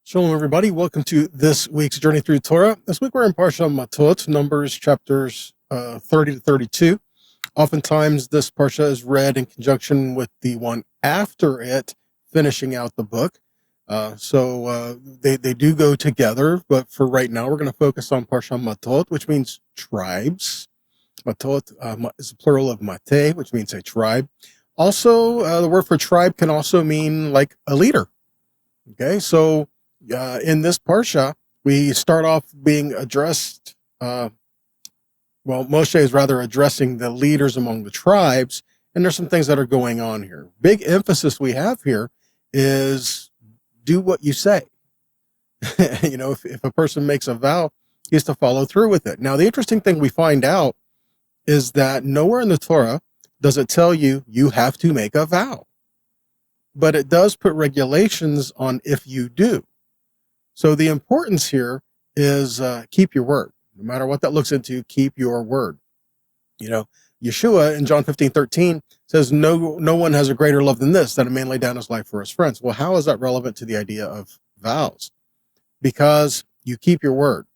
Shalom, everybody. Welcome to this week's Journey Through Torah. This week we're in Parsha Matot, Numbers chapters 30 to 32. Oftentimes this Parsha is read in conjunction with the one after it, finishing out the book. So they do go together, but for right now we're going to focus on Parsha Matot, which means tribes. Matot is a plural of mate, which means a tribe. Also, the word for tribe can also mean like a leader. Okay, so in this Parsha, we start off being addressed, Moshe is rather addressing the leaders among the tribes, and there's some things that are going on here. Big emphasis we have here is do what you say. If a person makes a vow, he has to follow through with it. Now, the interesting thing we find out is that nowhere in the Torah does it tell you you have to make a vow, but it does put regulations on if you do. So the importance here is keep your word. No matter what that looks into, keep your word. Yeshua in John 15:13 says, no one has a greater love than this, that a man lay down his life for his friends. Well, how is that relevant to the idea of vows? Because you keep your word.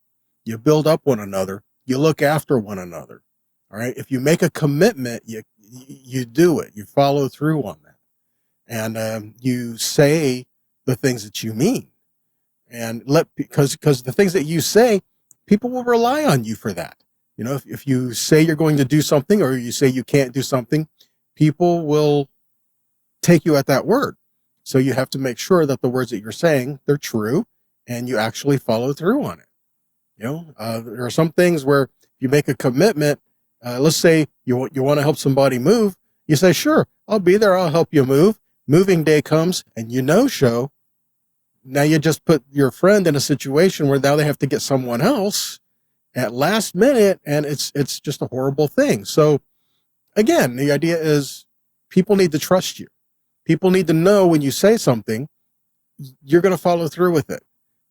You build up one another. You look after one another. All right. If you make a commitment, you do it. You follow through on that. And you say the things that you mean. And because the things that you say, people will rely on you for that. If you say you're going to do something or you say you can't do something, people will take you at that word. So you have to make sure that the words that you're saying, they're true and you actually follow through on it. There are some things where you make a commitment. Let's say you want to help somebody move. You say, sure, I'll be there. I'll help you move. Moving day comes and you no-show. Now you just put your friend in a situation where now they have to get someone else at last minute, and it's just a horrible thing. So again, the idea is people need to trust you. People need to know when you say something, you're going to follow through with it,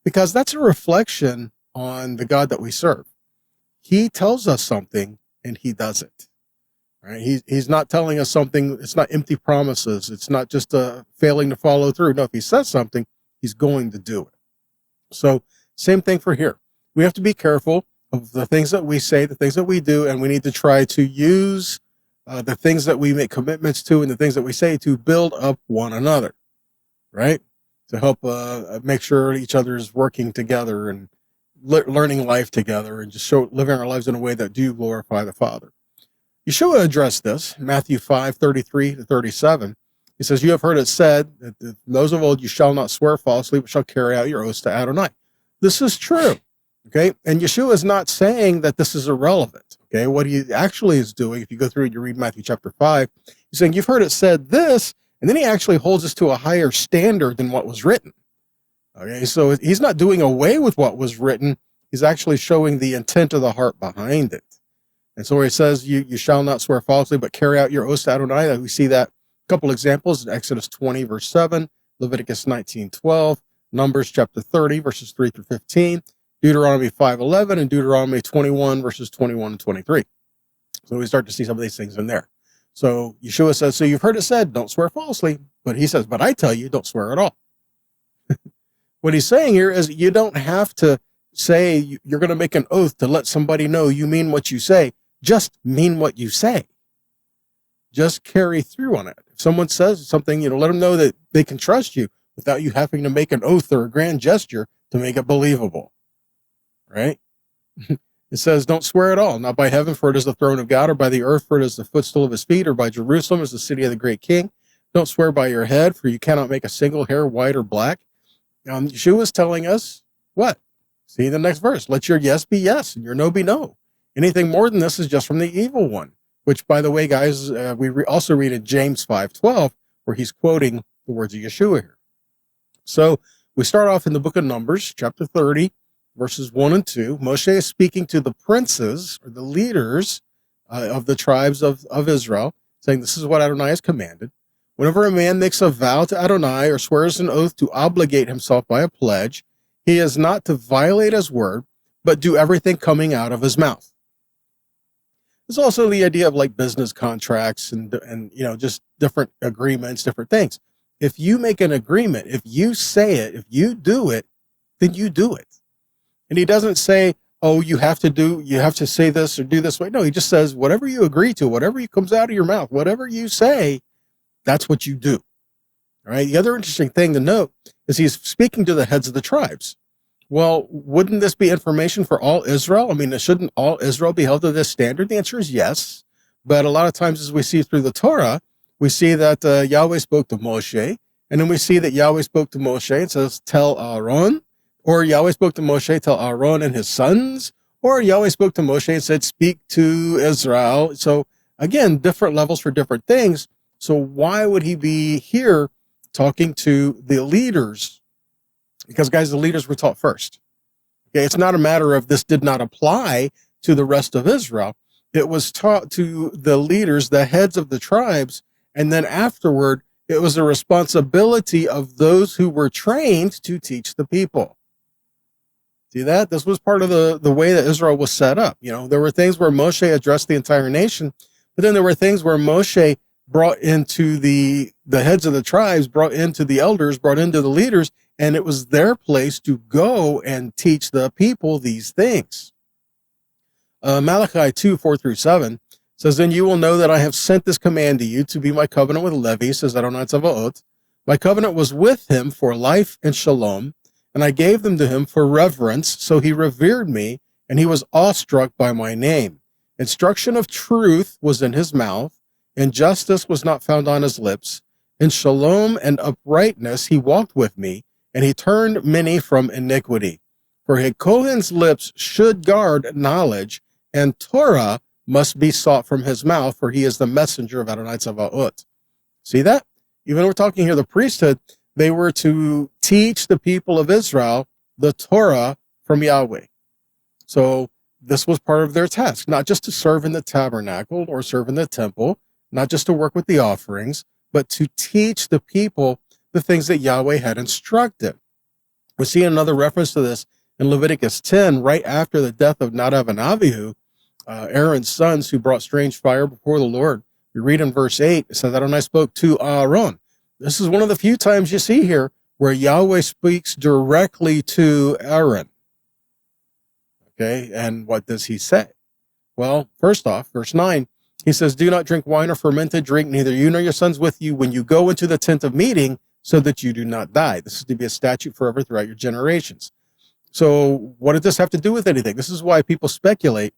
because that's a reflection on the God that we serve. He tells us something and he does it. Right? He's not telling us something. It's not empty promises. It's not just failing to follow through. No, if he says something, he's going to do it. So same thing for here. We have to be careful of the things that we say, the things that we do, and we need to try to use the things that we make commitments to and the things that we say to build up one another, right? To help make sure each other is working together and learning life together and just living our lives in a way that do glorify the Father. Yeshua addressed this, Matthew 5:33 to 37. He says, you have heard it said that those of old, you shall not swear falsely, but shall carry out your oaths to Adonai. This is true. Okay. And Yeshua is not saying that this is irrelevant. Okay. What he actually is doing, if you go through and you read Matthew chapter 5, he's saying, you've heard it said this, and then he actually holds us to a higher standard than what was written. Okay. So he's not doing away with what was written. He's actually showing the intent of the heart behind it. And so where he says, you shall not swear falsely, but carry out your oaths to Adonai, we see that. Couple examples in Exodus 20 verse 7, Leviticus 19:12, Numbers chapter 30 verses 3 through 15, Deuteronomy 5:11, and Deuteronomy 21 verses 21 and 23. So we start to see some of these things in there. So Yeshua says, so you've heard it said, don't swear falsely, but he says, but I tell you, don't swear at all. What he's saying here is you don't have to say you're going to make an oath to let somebody know you mean what you say. Just mean what you say. Just carry through on it. If someone says something, let them know that they can trust you without you having to make an oath or a grand gesture to make it believable. Right? It says, don't swear at all, not by heaven, for it is the throne of God, or by the earth, for it is the footstool of his feet, or by Jerusalem, as the city of the great king. Don't swear by your head, for you cannot make a single hair white or black. Yeshua is telling us what? See the next verse. Let your yes be yes, and your no be no. Anything more than this is just from the evil one. Which, by the way, guys, we also read in James 5:12, where he's quoting the words of Yeshua here. So we start off in the book of Numbers, chapter 30, verses 1 and 2. Moshe is speaking to the princes, or the leaders of the tribes of Israel, saying this is what Adonai has commanded. Whenever a man makes a vow to Adonai or swears an oath to obligate himself by a pledge, he is not to violate his word, but do everything coming out of his mouth. There's also the idea of like business contracts and just different agreements, different things. If you make an agreement, if you say it, if you do it, then you do it. And he doesn't say, oh, you have to say this or do this way. No, he just says, whatever you agree to, whatever comes out of your mouth, whatever you say, that's what you do. All right. The other interesting thing to note is he's speaking to the heads of the tribes. Well, wouldn't this be information for all Israel? I mean, shouldn't all Israel be held to this standard? The answer is yes. But a lot of times, as we see through the Torah, we see that Yahweh spoke to Moshe, and then we see that Yahweh spoke to Moshe and says, tell Aaron, or Yahweh spoke to Moshe, tell Aaron and his sons, or Yahweh spoke to Moshe and said, speak to Israel. So again, different levels for different things. So why would he be here talking to the leaders? Because, guys, the leaders were taught first. Okay, it's not a matter of this did not apply to the rest of Israel. It was taught to the leaders, the heads of the tribes, and then afterward, it was a responsibility of those who were trained to teach the people. See that? This was part of the way that Israel was set up. You know, there were things where Moshe addressed the entire nation, but then there were things where Moshe brought into the heads of the tribes, brought into the elders, brought into the leaders, and it was their place to go and teach the people these things. Malachi 2:4-7 says, then you will know that I have sent this command to you to be my covenant with Levi, says Adonai Tzavaot. My covenant was with him for life and shalom, and I gave them to him for reverence, so he revered me, and he was awestruck by my name. Instruction of truth was in his mouth, and justice was not found on his lips. In shalom and uprightness he walked with me, and he turned many from iniquity. For a Kohen's lips should guard knowledge, and Torah must be sought from his mouth, for he is the messenger of Adonai Tzavaot. See that? Even though we're talking here the priesthood, they were to teach the people of Israel the Torah from Yahweh. So this was part of their task, not just to serve in the tabernacle or serve in the temple, not just to work with the offerings, but to teach the people the things that Yahweh had instructed. We see another reference to this in Leviticus 10, right after the death of Nadav and Abihu, Aaron's sons who brought strange fire before the Lord. We read in verse 8, it says, Adonai spoke to Aaron. This is one of the few times you see here where Yahweh speaks directly to Aaron. Okay, and what does he say? Well, first off, verse 9, he says, do not drink wine or fermented drink, neither you nor your sons with you, when you go into the tent of meeting, so that you do not die. This is to be a statute forever throughout your generations. So what did this have to do with anything? This is why people speculate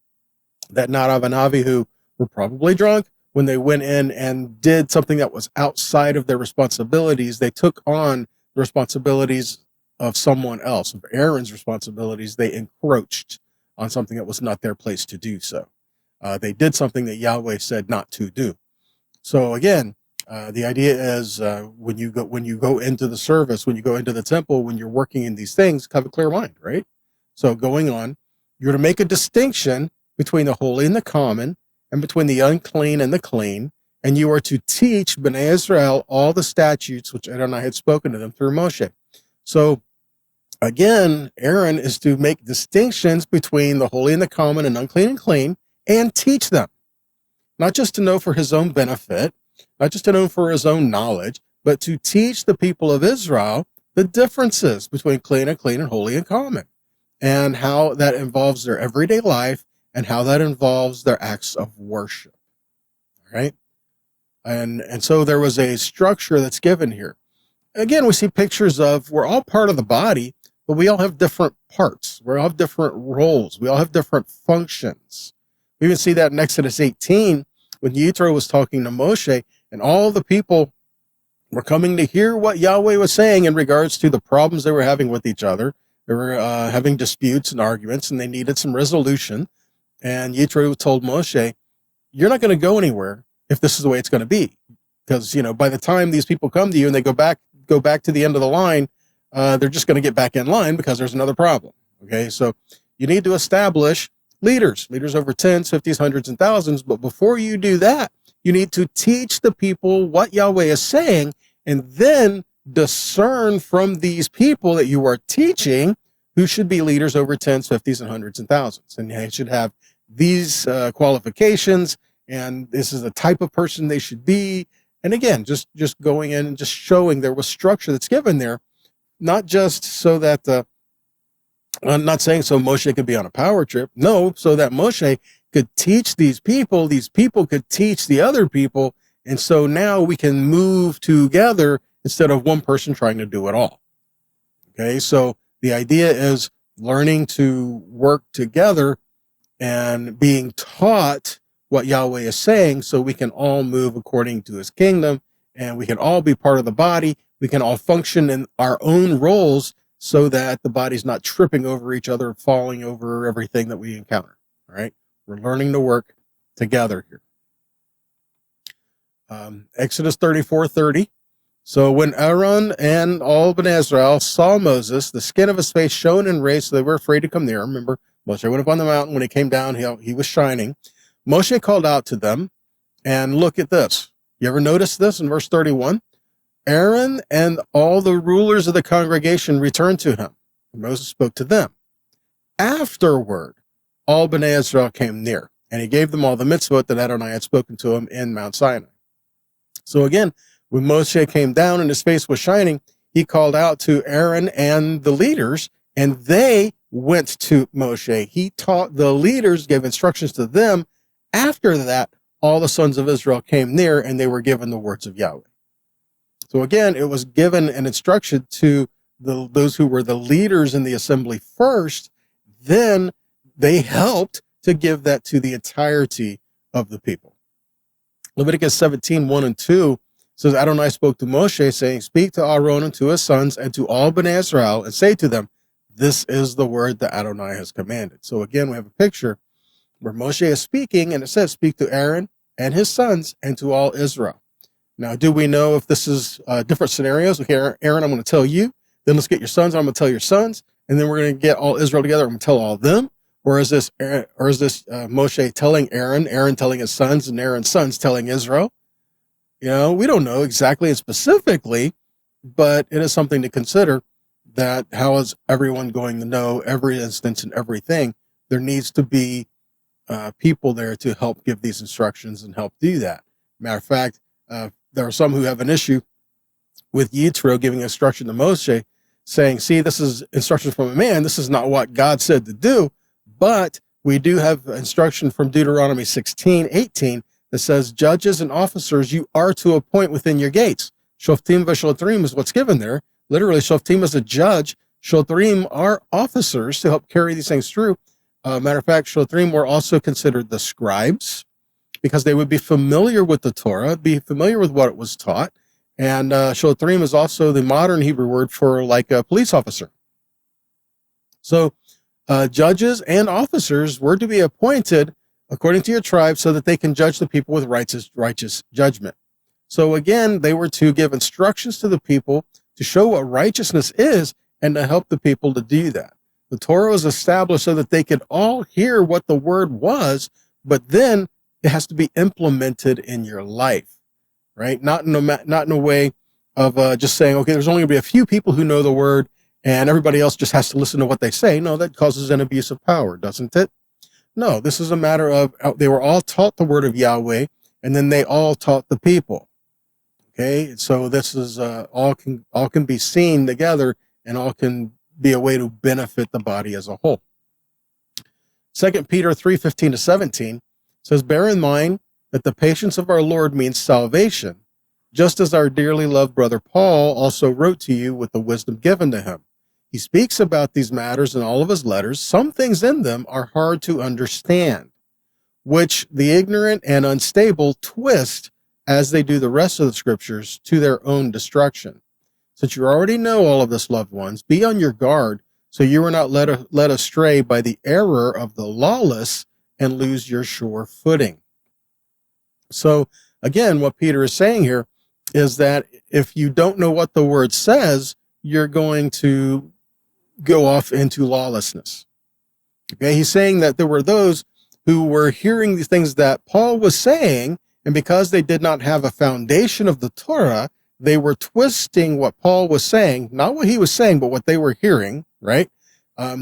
that Nadav and Abihu were probably drunk when they went in and did something that was outside of their responsibilities. They took on the responsibilities of someone else, of Aaron's responsibilities. They encroached on something that was not their place to do so. They did something that Yahweh said not to do. So again, the idea is when you go into the service, when you go into the temple, when you're working in these things, have a clear mind, right? So going on, you're to make a distinction between the holy and the common, and between the unclean and the clean, and you are to teach Bnei Israel all the statutes which Adonai had spoken to them through Moshe. So again, Aaron is to make distinctions between the holy and the common and unclean and clean, and teach them, not just to know for his own benefit, not just to know for his own knowledge, but to teach the people of Israel the differences between clean and holy and common, and how that involves their everyday life, and how that involves their acts of worship. All right? And so there was a structure that's given here. Again, we see pictures of, we're all part of the body, but we all have different parts. We all have different roles. We all have different functions. We even see that in Exodus 18, when Yitro was talking to Moshe, and all the people were coming to hear what Yahweh was saying in regards to the problems they were having with each other. They were having disputes and arguments, and they needed some resolution. And Yitro told Moshe, you're not going to go anywhere if this is the way it's going to be. Because, by the time these people come to you and they go back to the end of the line, they're just going to get back in line because there's another problem. Okay, so you need to establish leaders over tens, 50s, hundreds, and thousands. But before you do that, you need to teach the people what Yahweh is saying, and then discern from these people that you are teaching who should be leaders over tens, 50s, and hundreds, and thousands. And they should have these qualifications, and this is the type of person they should be. And again, just going in and just showing there was structure that's given there, not just so that I'm not saying so Moshe could be on a power trip. No, so that Moshe could teach these people could teach the other people. And so now we can move together instead of one person trying to do it all. Okay, so the idea is learning to work together and being taught what Yahweh is saying so we can all move according to his kingdom, and we can all be part of the body. We can all function in our own roles so that the body's not tripping over each other, falling over everything that we encounter. All right, we're learning to work together here. Exodus 34:30. So when Aaron and all Bnei Israel saw Moses, the skin of his face shone and raised, so they were afraid to come near. Remember, Moshe went up on the mountain. When he came down, he was shining. Moshe called out to them, and look at this. You ever notice this in verse 31? Aaron and all the rulers of the congregation returned to him. Moses spoke to them. Afterward, all Bnei Israel came near, and he gave them all the mitzvot that Adonai had spoken to him in Mount Sinai. So again, when Moshe came down and his face was shining, he called out to Aaron and the leaders, and they went to Moshe. He taught the leaders, gave instructions to them. After that, all the sons of Israel came near, and they were given the words of Yahweh. So again, it was given an instruction to those who were the leaders in the assembly first. Then they helped to give that to the entirety of the people. Leviticus 17:1 and 2 says, Adonai spoke to Moshe, saying, speak to Aaron and to his sons and to all Bnei Israel, and say to them, this is the word that Adonai has commanded. So again, we have a picture where Moshe is speaking, and it says, speak to Aaron and his sons and to all Israel. Now, do we know if this is different scenarios? Okay, Aaron, I'm going to tell you. Then let's get your sons. I'm going to tell your sons. And then we're going to get all Israel together. I'm going to tell all of them. Or is this Moshe telling Aaron, Aaron telling his sons, and Aaron's sons telling Israel? You know, we don't know exactly and specifically, but it is something to consider that how is everyone going to know every instance and everything? There needs to be people there to help give these instructions and help do that. Matter of fact, there are some who have an issue with Yitro giving instruction to Moshe, saying, see, this is instruction from a man. This is not what God said to do. But we do have instruction from Deuteronomy 16:18 that says, judges and officers you are to appoint within your gates. Shoftim v'shotrim is what's given there. Literally, Shoftim is a judge. Shotrim are officers to help carry these things through. Matter of fact, Shotrim were also considered the scribes because they would be familiar with the Torah, be familiar with what it was taught. And Shotrim is also the modern Hebrew word for like a police officer. So judges and officers were to be appointed according to your tribe so that they can judge the people with righteous judgment. So again, they were to give instructions to the people to show what righteousness is and to help the people to do that. The Torah was established so that they could all hear what the word was, but then it has to be implemented in your life, right? Not in a way of just saying, okay, there's only going to be a few people who know the word and everybody else just has to listen to what they say. No, that causes an abuse of power, doesn't it? No, this is a matter of they were all taught the word of Yahweh, and then they all taught the people. Okay, so this is all can be seen together, and all can be a way to benefit the body as a whole. 2 Peter 3:15-17 says, bear in mind that the patience of our Lord means salvation, just as our dearly loved brother Paul also wrote to you with the wisdom given to him. He speaks about these matters in all of his letters. Some things in them are hard to understand, which the ignorant and unstable twist as they do the rest of the scriptures to their own destruction. Since you already know all of this, loved ones, be on your guard so you are not led astray by the error of the lawless and lose your sure footing. So again, what Peter is saying here is that if you don't know what the word says, you're going to go off into lawlessness. Okay, he's saying that there were those who were hearing the things that Paul was saying, and because they did not have a foundation of the Torah, they were twisting what Paul was saying, not what he was saying, but what they were hearing, right?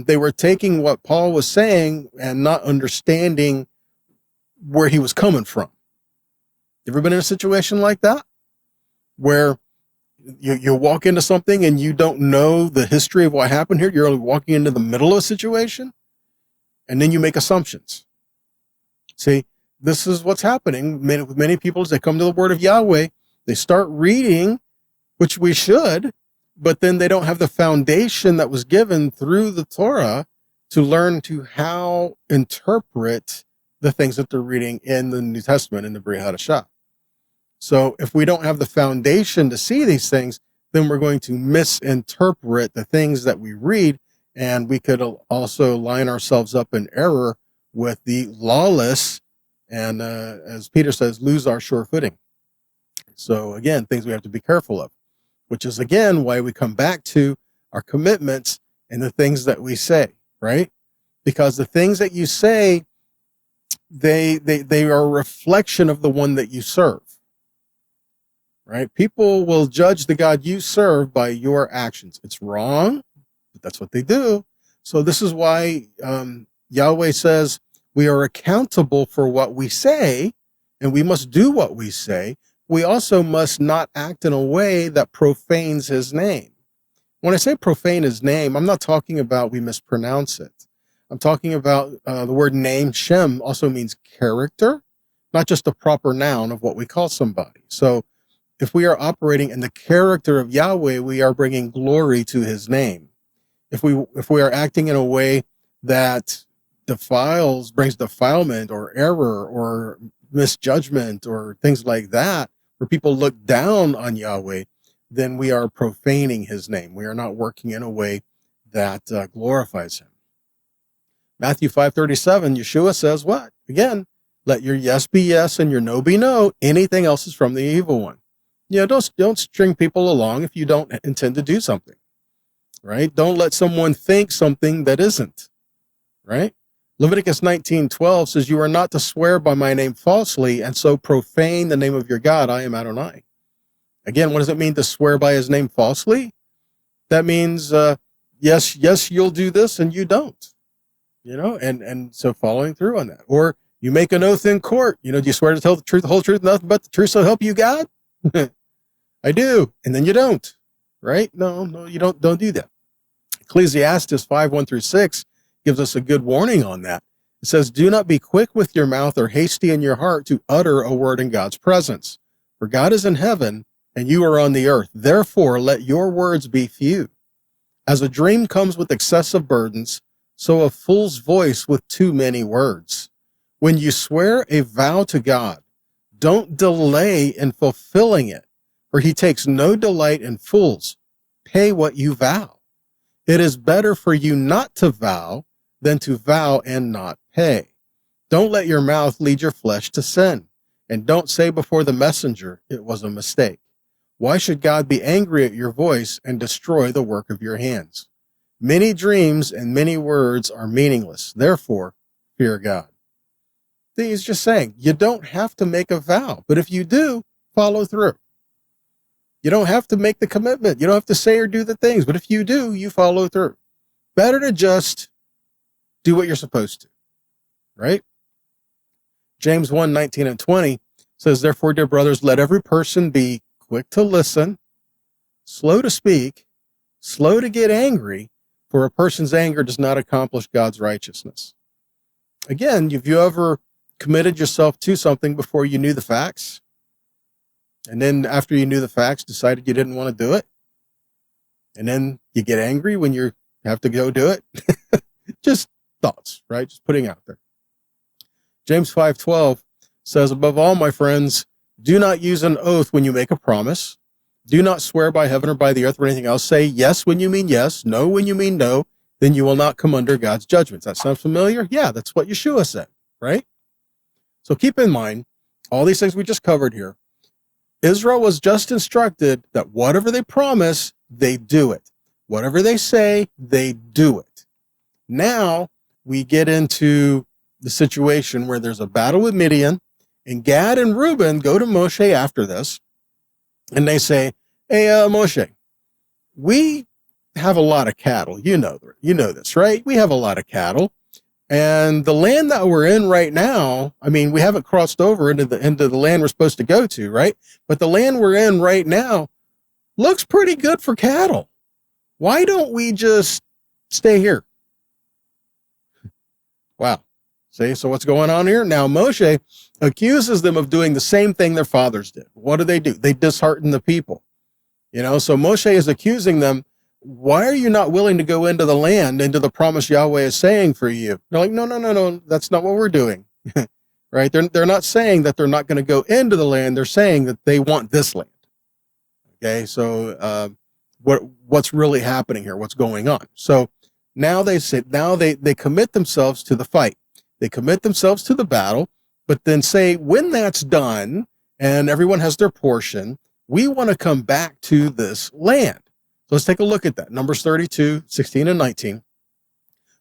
They were taking what Paul was saying and not understanding where he was coming from. Ever been in a situation like that? Where You walk into something and you don't know the history of what happened here. You're only walking into the middle of a situation, and then you make assumptions. See, this is what's happening with many people as they come to the word of Yahweh. They start reading, which we should, but then they don't have the foundation that was given through the Torah to learn to how interpret the things that they're reading in the New Testament, in the Brit Hadashah. So if we don't have the foundation to see these things, then we're going to misinterpret the things that we read, and we could also line ourselves up in error with the lawless, and as Peter says, lose our sure footing. So again, things we have to be careful of, which is again why we come back to our commitments and the things that we say, right? Because the things that you say, they are a reflection of the one that you serve. Right? People will judge the God you serve by your actions. It's wrong, but that's what they do. So this is why Yahweh says we are accountable for what we say, and we must do what we say. We also must not act in a way that profanes his name. When I say profane his name, I'm not talking about we mispronounce it. I'm talking about the word name. Shem also means character, not just a proper noun of what we call somebody. So if we are operating in the character of Yahweh, we are bringing glory to his name. If we are acting in a way that brings defilement or error or misjudgment or things like that, where people look down on Yahweh, then we are profaning his name. We are not working in a way that glorifies him. Matthew 5:37, Yeshua says what? Again, let your yes be yes and your no be no. Anything else is from the evil one. Don't string people along if you don't intend to do something, right? Don't let someone think something that isn't, right? Leviticus 19:12 says, you are not to swear by my name falsely and so profane the name of your God. I am Adonai. Again, what does it mean to swear by his name falsely? That means, yes, you'll do this and you don't, and so following through on that. Or you make an oath in court, do you swear to tell the truth, the whole truth, nothing but the truth, so help you God? I do. And then you don't, right? No, you don't do that. Ecclesiastes 5:1-6 gives us a good warning on that. It says, do not be quick with your mouth or hasty in your heart to utter a word in God's presence. For God is in heaven and you are on the earth. Therefore, let your words be few. As a dream comes with excessive burdens, so a fool's voice with too many words. When you swear a vow to God, don't delay in fulfilling it, for he takes no delight in fools. Pay what you vow. It is better for you not to vow than to vow and not pay. Don't let your mouth lead your flesh to sin, and don't say before the messenger, it was a mistake. Why should God be angry at your voice and destroy the work of your hands? Many dreams and many words are meaningless. Therefore, fear God. He's just saying, you don't have to make a vow, but if you do, follow through. You don't have to make the commitment. You don't have to say or do the things, but if you do, you follow through. Better to just do what you're supposed to, right? James 1:19-20 says, therefore, dear brothers, let every person be quick to listen, slow to speak, slow to get angry, for a person's anger does not accomplish God's righteousness. Again, have you ever committed yourself to something before you knew the facts? And then after you knew the facts, decided you didn't want to do it? And then you get angry when you have to go do it? Just thoughts, right? Just putting out there. James 5:12 says, above all, my friends, do not use an oath when you make a promise. Do not swear by heaven or by the earth or anything else. Say yes when you mean yes, no when you mean no. Then you will not come under God's judgments. That sound familiar? Yeah, that's what Yeshua said, right? So keep in mind, all these things we just covered here. Israel was just instructed that whatever they promise, they do it. Whatever they say, they do it. Now we get into the situation where there's a battle with Midian, and Gad and Reuben go to Moshe after this, and they say, hey, Moshe, we have a lot of cattle. You know this, right? We have a lot of cattle. And the land that we're in right now, I mean, we haven't crossed over into the land we're supposed to go to, right? But the land we're in right now, looks pretty good for cattle. Why don't we just stay here? Wow. See, so what's going on here? Now, Moshe accuses them of doing the same thing their fathers did. What do? They dishearten the people. So Moshe is accusing them, why are you not willing to go into the land, into the promise Yahweh is saying for you? They're like, no, that's not what we're doing. Right? They're not saying that they're not going to go into the land. They're saying that they want this land. Okay, so what's really happening here? What's going on? So now they commit themselves to the fight. They commit themselves to the battle, but then say, when that's done and everyone has their portion, we want to come back to this land. So let's take a look at that. Numbers 32, 16 and 19.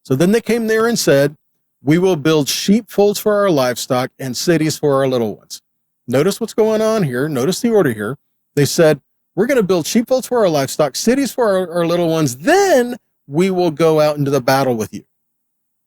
So then they came there and said, we will build sheepfolds for our livestock and cities for our little ones. Notice what's going on here. Notice the order here. They said, we're going to build sheepfolds for our livestock, cities for our little ones. Then we will go out into the battle with you.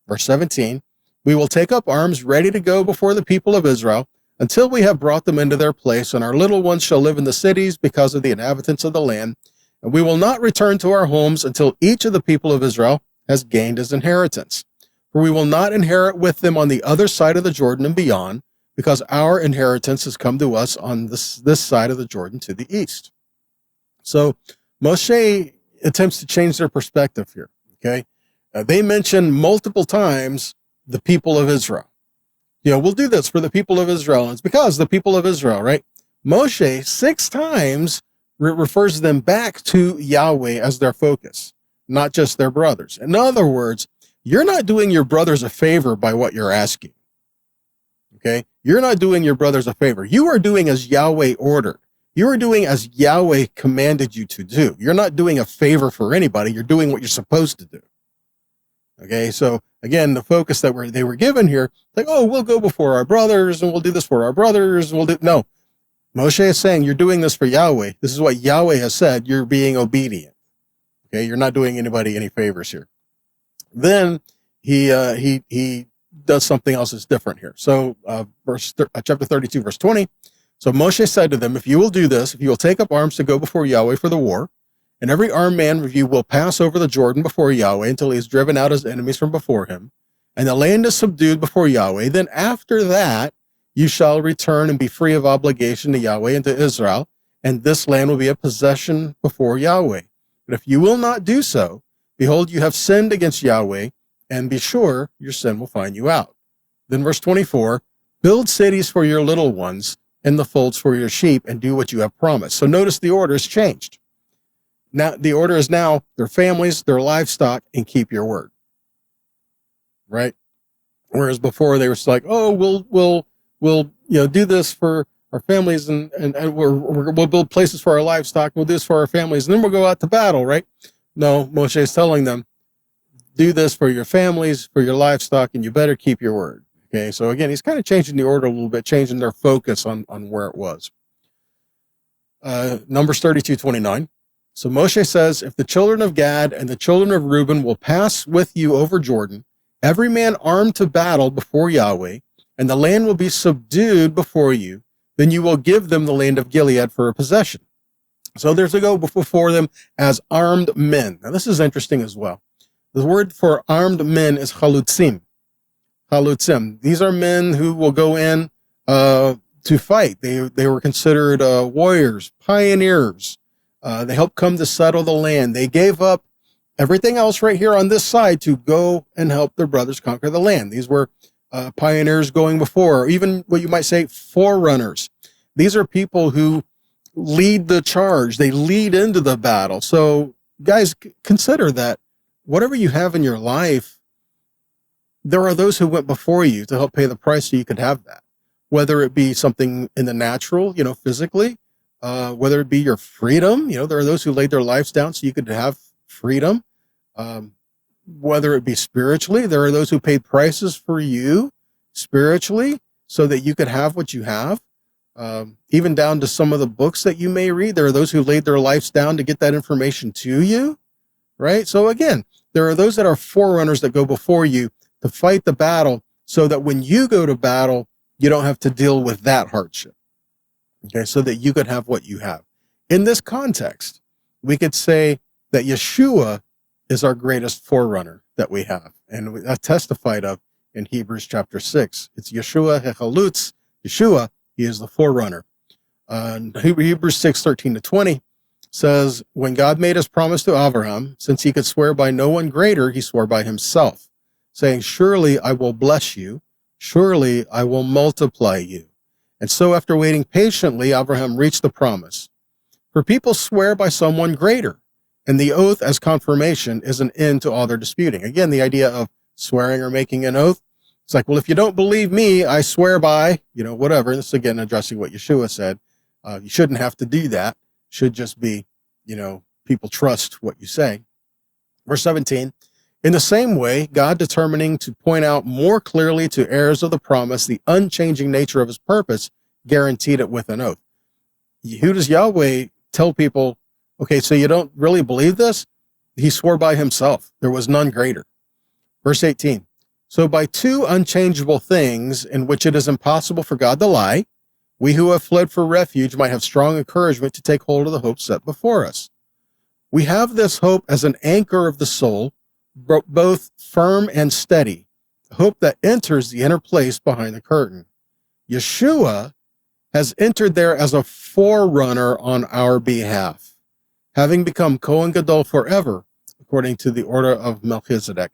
Verse 17, we will take up arms ready to go before the people of Israel until we have brought them into their place, and our little ones shall live in the cities because of the inhabitants of the land. And we will not return to our homes until each of the people of Israel has gained his inheritance. For we will not inherit with them on the other side of the Jordan and beyond, because our inheritance has come to us on this side of the Jordan to the east. So Moshe attempts to change their perspective here. Okay, they mention multiple times the people of Israel. We'll do this for the people of Israel. And it's because the people of Israel, right? Moshe 6 times refers them back to Yahweh as their focus, not just their brothers. In other words, you're not doing your brothers a favor by what you're asking. Okay? You're not doing your brothers a favor. You are doing as Yahweh ordered. You are doing as Yahweh commanded you to do. You're not doing a favor for anybody. You're doing what you're supposed to do. Okay? So again, the focus that they were given here, like, oh, we'll go before our brothers and we'll do this for our brothers. No. Moshe is saying you're doing this for Yahweh. This is what Yahweh has said. You're being obedient. Okay? You're not doing anybody any favors here. Then he does something else that's different here. So chapter 32, verse 20. So Moshe said to them, if you will do this, if you will take up arms to go before Yahweh for the war, and every armed man of you will pass over the Jordan before Yahweh until he has driven out his enemies from before him, and the land is subdued before Yahweh, then after that you shall return and be free of obligation to Yahweh and to Israel, and this land will be a possession before Yahweh. But if you will not do so, behold, you have sinned against Yahweh, and be sure your sin will find you out. Then verse 24, build cities for your little ones and the folds for your sheep, and do what you have promised. So notice the order has changed. Now the order is now their families, their livestock, and keep your word. Right? Whereas before they were just like, oh, we'll do this for our families, and we'll build places for our livestock. We'll do this for our families, and then we'll go out to battle. Right? No, Moshe is telling them, do this for your families, for your livestock, and you better keep your word. Okay, so again, he's kind of changing the order a little bit, changing their focus on where it was. Numbers 32:29. So Moshe says, if the children of Gad and the children of Reuben will pass with you over Jordan, every man armed to battle before Yahweh, and the land will be subdued before you, then you will give them the land of Gilead for a possession. So there's a go before them as armed men. Now this is interesting as well. The word for armed men is chalutzim. Chalutzim. These are men who will go in to fight. They were considered warriors, pioneers. They helped come to settle the land. They gave up everything else right here on this side to go and help their brothers conquer the land. These were pioneers going before, or even what you might say, forerunners. These are people who lead the charge. They lead into the battle. So guys, consider that whatever you have in your life, there are those who went before you to help pay the price so you could have that. Whether it be something in the natural, physically, whether it be your freedom, there are those who laid their lives down so you could have freedom. Whether it be spiritually, there are those who paid prices for you spiritually so that you could have what you have. Even down to some of the books that you may read, there are those who laid their lives down to get that information to you, right? So again, there are those that are forerunners that go before you to fight the battle so that when you go to battle, you don't have to deal with that hardship. Okay, so that you could have what you have. In this context, we could say that Yeshua is our greatest forerunner that we have. And that's testified of in Hebrews chapter 6. It's Yeshua Hechalutz. Yeshua, he is the forerunner. Hebrews 6:13-20 says, when God made his promise to Abraham, since he could swear by no one greater, he swore by himself, saying, surely I will bless you. Surely I will multiply you. And so after waiting patiently, Abraham reached the promise. For people swear by someone greater, and the oath as confirmation is an end to all their disputing. Again, the idea of swearing or making an oath. It's like, well, if you don't believe me, I swear by, whatever. This is again addressing what Yeshua said. You shouldn't have to do that. Should just be, people trust what you say. Verse 17, in the same way, God determining to point out more clearly to heirs of the promise the unchanging nature of his purpose, guaranteed it with an oath. Who does Yahweh tell people, okay, so you don't really believe this? He swore by himself. There was none greater. Verse 18, so by two unchangeable things in which it is impossible for God to lie, we who have fled for refuge might have strong encouragement to take hold of the hope set before us. We have this hope as an anchor of the soul, both firm and steady, hope that enters the inner place behind the curtain. Yeshua has entered there as a forerunner on our behalf, having become Kohen Gadol forever, according to the order of Melchizedek.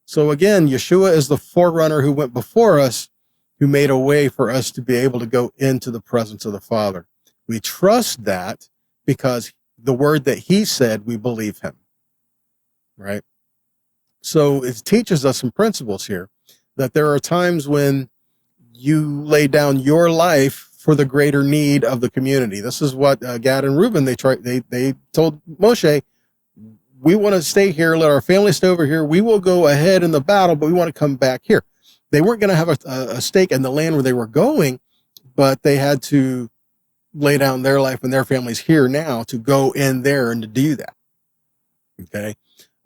So again, Yeshua is the forerunner who went before us, who made a way for us to be able to go into the presence of the Father. We trust that because the word that he said, we believe him, right? So it teaches us some principles here, that there are times when you lay down your life for the greater need of the community. This is what Gad and Reuben, they told Moshe, we want to stay here, let our family stay over here. We will go ahead in the battle, but we want to come back here. They weren't going to have a stake in the land where they were going, but they had to lay down their life and their families here now to go in there and to do that. Okay.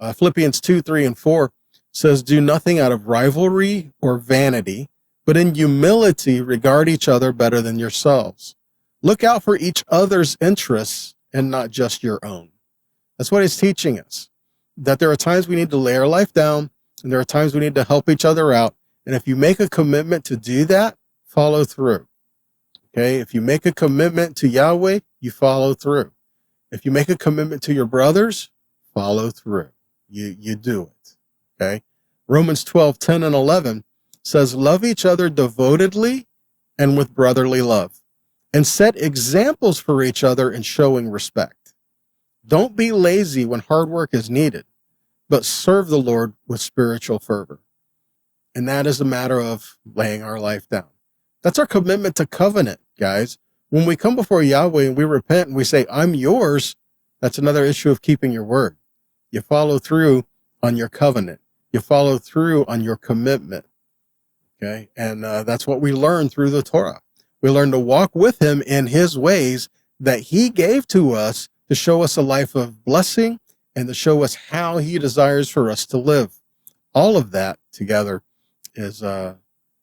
Philippians 2:3-4 says, do nothing out of rivalry or vanity, but in humility regard each other better than yourselves. Look out for each other's interests and not just your own. That's what he's teaching us, that there are times we need to lay our life down, and there are times we need to help each other out. And if you make a commitment to do that, follow through. Okay. If you make a commitment to Yahweh, you follow through. If you make a commitment to your brothers, follow through. You do it. Okay. Romans 12:10-11 says, love each other devotedly and with brotherly love, and set examples for each other in showing respect. Don't be lazy when hard work is needed, but serve the Lord with spiritual fervor. And that is a matter of laying our life down. That's our commitment to covenant, guys. When we come before Yahweh and we repent and we say, I'm yours, that's another issue of keeping your word. You follow through on your covenant. You follow through on your commitment. Okay. And that's what we learn through the Torah. We learn to walk with him in his ways that he gave to us to show us a life of blessing and to show us how he desires for us to live. All of that together is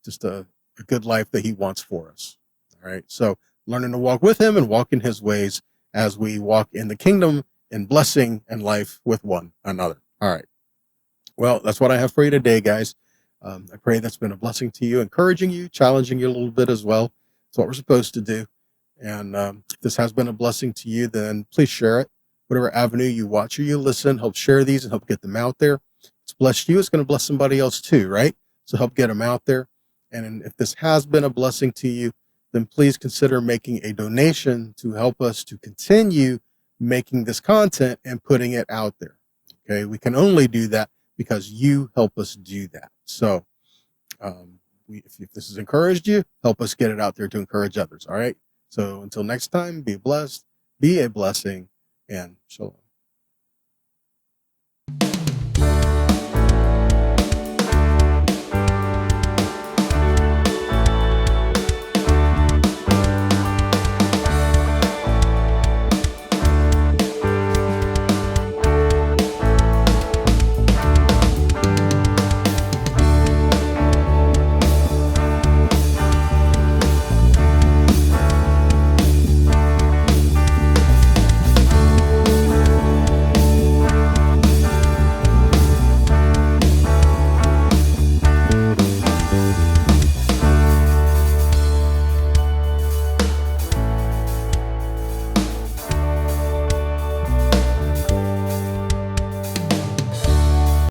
just a good life that he wants for us. All right. So learning to walk with him and walk in his ways as we walk in the kingdom in blessing and life with one another. All right. Well, that's what I have for you today, guys. I pray that's been a blessing to you, encouraging you, challenging you a little bit as well. It's what we're supposed to do. And if this has been a blessing to you, then please share it. Whatever avenue you watch or you listen, help share these and help get them out there. It's blessed you. It's going to bless somebody else too, right? So help get them out there. And if this has been a blessing to you, then please consider making a donation to help us to continue making this content and putting it out there. Okay. We can only do that because you help us do that. So if this has encouraged you, help us get it out there to encourage others. All right. So until next time, be blessed, be a blessing, and shalom.